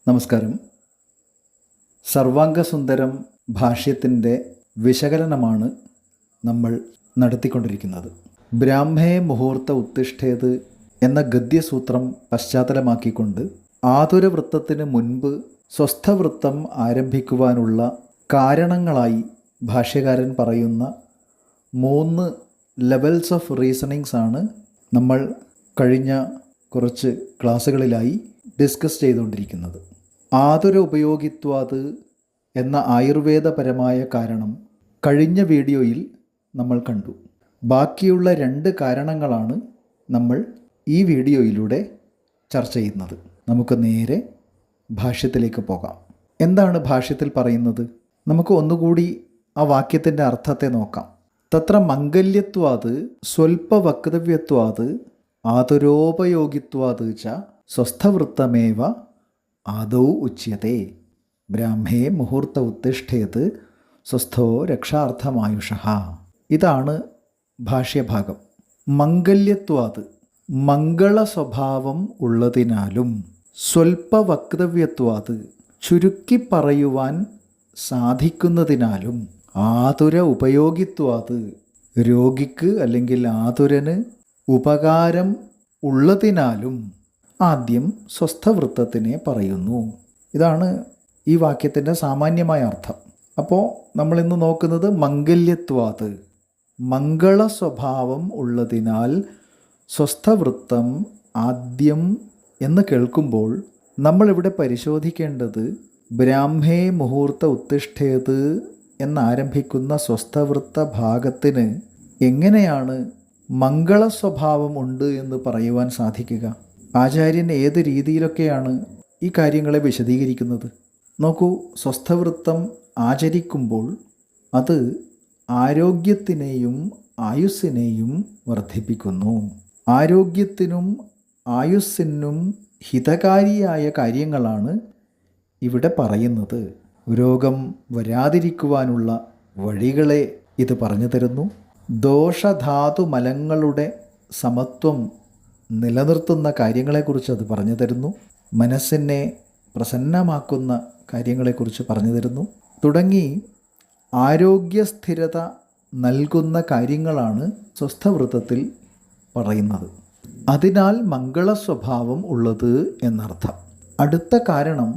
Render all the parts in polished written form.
നമസ്കാരം. സർവാംഗസുന്ദരം ഭാഷ്യത്തിൻ്റെ വിശകലനമാണ് നമ്മൾ നടത്തിക്കൊണ്ടിരിക്കുന്നത്. ബ്രാഹ്മേ മുഹൂർത്ത ഉത്തിഷ്ഠേത് എന്ന ഗദ്യസൂത്രം പശ്ചാത്തലമാക്കിക്കൊണ്ട് ആതുരവൃത്തത്തിന് മുൻപ് സ്വസ്ഥവൃത്തം ആരംഭിക്കുവാനുള്ള കാരണങ്ങളായി ഭാഷ്യകാരൻ പറയുന്ന 3 ലെവൽസ് ഓഫ് റീസണിങ്സ് ആണ് നമ്മൾ കഴിഞ്ഞ കുറച്ച് ക്ലാസ്സുകളിലായി ഡിസ്കസ് ചെയ്തുകൊണ്ടിരിക്കുന്നത്. ആതുര ഉപയോഗിത്വാത് എന്ന ആയുർവേദപരമായ കാരണം കഴിഞ്ഞ വീഡിയോയിൽ നമ്മൾ കണ്ടു. ബാക്കിയുള്ള 2 കാരണങ്ങളാണ് നമ്മൾ ഈ വീഡിയോയിലൂടെ ചർച്ച ചെയ്യുന്നത്. നമുക്ക് നേരെ ഭാഷ്യത്തിലേക്ക് പോകാം. എന്താണ് ഭാഷ്യത്തിൽ പറയുന്നത്? നമുക്ക് ഒന്നുകൂടി ആ വാക്യത്തിൻ്റെ അർത്ഥത്തെ നോക്കാം. തത്ര മംഗല്യത്വാത് സ്വൽപ്പവക്തവ്യത്വാത് ആതുരോപയോഗിത്വാത് ച സ്വസ്ഥവൃത്തമേവ ആദൗ ഉച്യത്തെ ബ്രാഹ്മേ മുഹൂർത്ത ഉത്തിഷ്ഠേത് സ്വസ്ഥോ രക്ഷാർത്ഥമായുഷഃ. ഇതാണ് ഭാഷ്യഭാഗം. മംഗല്യത്വാത് മംഗള സ്വഭാവം ഉള്ളതിനാലും, സ്വൽപ്പവക്തവ്യത്വാത് ചുരുക്കി പറയുവാൻ സാധിക്കുന്നതിനാലും, ആതുര ഉപയോഗിത്വാത് രോഗിക്ക് അല്ലെങ്കിൽ ആതുരന് ഉപകാരം ഉള്ളതിനാലും ആദ്യം സ്വസ്ഥവൃത്തത്തിനെ പറയുന്നു. ഇതാണ് ഈ വാക്യത്തിൻ്റെ സാമാന്യമായ അർത്ഥം. അപ്പോൾ നമ്മളിന്ന് നോക്കുന്നത് മംഗല്യത്വാത്, മംഗള സ്വഭാവം ഉള്ളതിനാൽ സ്വസ്ഥവൃത്തം ആദ്യം എന്ന് കേൾക്കുമ്പോൾ നമ്മളിവിടെ പരിശോധിക്കേണ്ടത് ബ്രാഹ്മേ മുഹൂർത്ത ഉത്തിഷ്ഠേത് എന്നാരംഭിക്കുന്ന സ്വസ്ഥവൃത്ത ഭാഗത്തിന് എങ്ങനെയാണ് മംഗള സ്വഭാവം ഉണ്ട് എന്ന് പറയുവാൻ സാധിക്കുക? ആചാര്യൻ ഏത് രീതിയിലൊക്കെയാണ് ഈ കാര്യങ്ങളെ വിശദീകരിക്കുന്നത്? നോക്കൂ, സ്വസ്ഥവൃത്തം ആചരിക്കുമ്പോൾ അത് ആരോഗ്യത്തിനെയും ആയുസ്സിനെയും വർദ്ധിപ്പിക്കുന്നു. ആരോഗ്യത്തിനും ആയുസ്സിനും ഹിതകാരിയായ കാര്യങ്ങളാണ് ഇവിടെ പറയുന്നത്. രോഗം വരാതിരിക്കുവാനുള്ള വഴികളെ ഇത് പറഞ്ഞു തരുന്നു. ദോഷധാതുമലങ്ങളുടെ സമത്വം നിലനിർത്തുന്ന കാര്യങ്ങളെക്കുറിച്ച് അത് പറഞ്ഞു തരുന്നു. മനസ്സിനെ പ്രസന്നമാക്കുന്ന കാര്യങ്ങളെക്കുറിച്ച് പറഞ്ഞു തരുന്നു. തുടങ്ങി ആരോഗ്യസ്ഥിരത നൽകുന്ന കാര്യങ്ങളാണ് സ്വസ്ഥവൃത്തത്തിൽ പറയുന്നത്. അതിനാൽ മംഗള സ്വഭാവം ഉള്ളത് എന്നർത്ഥം. അടുത്ത കാരണം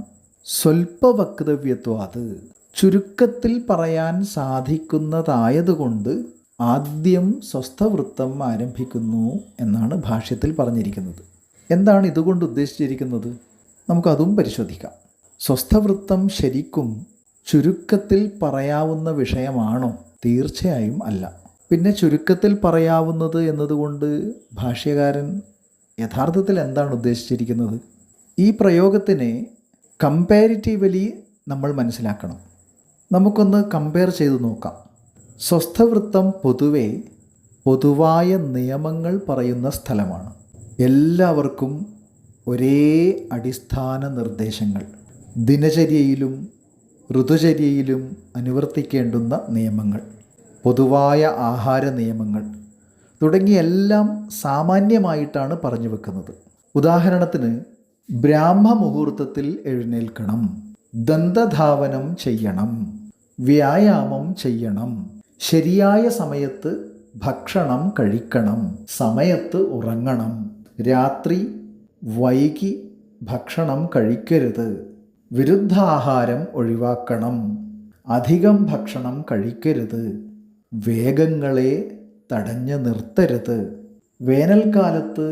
സ്വൽപ്പവക്തവ്യത്വാത്, ചുരുക്കത്തിൽ പറയാൻ സാധിക്കുന്നതായതുകൊണ്ട് ആദ്യം സ്വസ്ഥവൃത്തം ആരംഭിക്കുന്നു എന്നാണ് ഭാഷ്യത്തിൽ പറഞ്ഞിരിക്കുന്നത്. എന്താണ് ഇതുകൊണ്ട് ഉദ്ദേശിച്ചിരിക്കുന്നത്? നമുക്കതും പരിശോധിക്കാം. സ്വസ്ഥവൃത്തം ശരിക്കും ചുരുക്കത്തിൽ പറയാവുന്ന വിഷയമാണോ? തീർച്ചയായും അല്ല. പിന്നെ ചുരുക്കത്തിൽ പറയാവുന്നത് എന്നതുകൊണ്ട് ഭാഷ്യകാരൻ യഥാർത്ഥത്തിൽ എന്താണ് ഉദ്ദേശിച്ചിരിക്കുന്നത്? ഈ പ്രയോഗത്തിനെ കമ്പാരിറ്റീവലി നമ്മൾ മനസ്സിലാക്കണം. നമുക്കൊന്ന് കമ്പയർ ചെയ്ത് നോക്കാം. സ്വസ്ഥവൃത്തം പൊതുവായ നിയമങ്ങൾ പറയുന്ന സ്ഥലമാണ്. എല്ലാവർക്കും ഒരേ അടിസ്ഥാന നിർദ്ദേശങ്ങൾ, ദിനചര്യയിലും ഋതുചര്യയിലും അനുവർത്തിക്കേണ്ടുന്ന നിയമങ്ങൾ, പൊതുവായ ആഹാര നിയമങ്ങൾ തുടങ്ങിയെല്ലാം സാമാന്യമായിട്ടാണ് പറഞ്ഞു വെക്കുന്നത്. ഉദാഹരണത്തിന്, ബ്രാഹ്മമുഹൂർത്തത്തിൽ എഴുന്നേൽക്കണം, ദന്തധാവനം ചെയ്യണം, വ്യായാമം ചെയ്യണം, ശരിയായ സമയത്ത് ഭക്ഷണം കഴിക്കണം, സമയത്ത് ഉറങ്ങണം, രാത്രി വൈകി ഭക്ഷണം കഴിക്കരുത്, വിരുദ്ധാഹാരം ഒഴിവാക്കണം, അധികം ഭക്ഷണം കഴിക്കരുത്, വേഗങ്ങളെ തടഞ്ഞു നിർത്തരുത്, വേനൽക്കാലത്ത്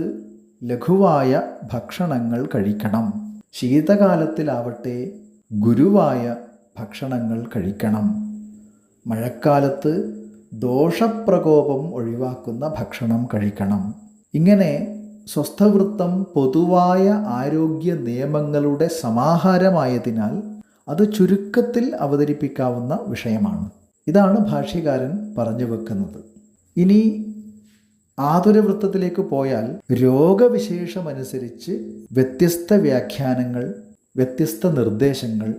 ലഘുവായ ഭക്ഷണങ്ങൾ കഴിക്കണം, ശീതകാലത്തിലാവട്ടെ ഗുരുവായ ഭക്ഷണങ്ങൾ കഴിക്കണം, മഴക്കാലത്ത് ദോഷപ്രകോപം ഒഴിവാക്കുന്ന ഭക്ഷണം കഴിക്കണം. ഇങ്ങനെ സ്വസ്ഥവൃത്തം പൊതുവായ ആരോഗ്യ നിയമങ്ങളുടെ സമാഹാരമായതിനാൽ അത് ചുരുക്കത്തിൽ അവതരിപ്പിക്കാവുന്ന വിഷയമാണ്. ഇതാണ് ഭാഷ്യകാരൻ പറഞ്ഞു വെക്കുന്നത്. ഇനി ആതുരവൃത്തത്തിലേക്ക് പോയാൽ രോഗവിശേഷമനുസരിച്ച് വ്യത്യസ്ത വ്യാഖ്യാനങ്ങൾ, വ്യത്യസ്ത നിർദ്ദേശങ്ങൾ,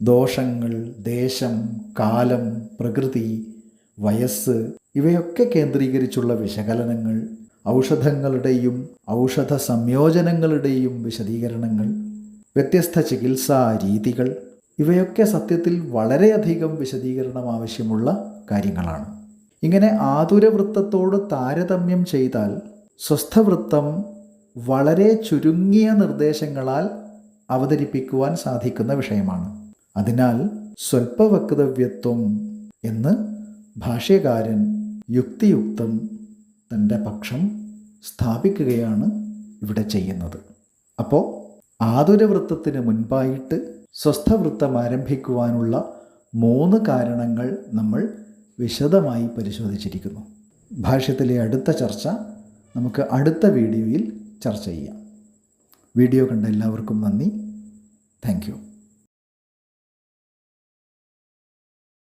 ദോഷങ്ങൾ, ദേശം, കാലം, പ്രകൃതി, വയസ്സ് ഇവയൊക്കെ കേന്ദ്രീകരിച്ചുള്ള വിശകലനങ്ങൾ, ഔഷധങ്ങളുടെയും ഔഷധ സംയോജനങ്ങളുടെയും വിശദീകരണങ്ങൾ, വ്യത്യസ്ത ചികിത്സാ രീതികൾ, ഇവയൊക്കെ സത്യത്തിൽ വളരെയധികം വിശദീകരണം ആവശ്യമുള്ള കാര്യങ്ങളാണ്. ഇങ്ങനെ ആതുരവൃത്തത്തോട് താരതമ്യം ചെയ്താൽ സ്വസ്ഥവൃത്തം വളരെ ചുരുങ്ങിയ നിർദ്ദേശങ്ങളാൽ അവതരിപ്പിക്കുവാൻ സാധിക്കുന്ന വിഷയമാണ്. അതിനാൽ സ്വൽപ്പവക്തവ്യത്വം എന്ന് ഭാഷ്യകാരൻ യുക്തിയുക്തം തൻ്റെ പക്ഷം സ്ഥാപിക്കുകയാണ് ഇവിടെ ചെയ്യുന്നത്. അപ്പോൾ ആതുരവൃത്തത്തിന് മുൻപായിട്ട് സ്വസ്ഥവൃത്തം ആരംഭിക്കുവാനുള്ള 3 കാരണങ്ങൾ നമ്മൾ വിശദമായി പരിശോധിച്ചിരിക്കുന്നു. ഭാഷ്യത്തിലെ അടുത്ത ചർച്ച നമുക്ക് അടുത്ത വീഡിയോയിൽ ചർച്ച ചെയ്യാം. വീഡിയോ കണ്ട എല്ലാവർക്കും നന്ദി. Thank you.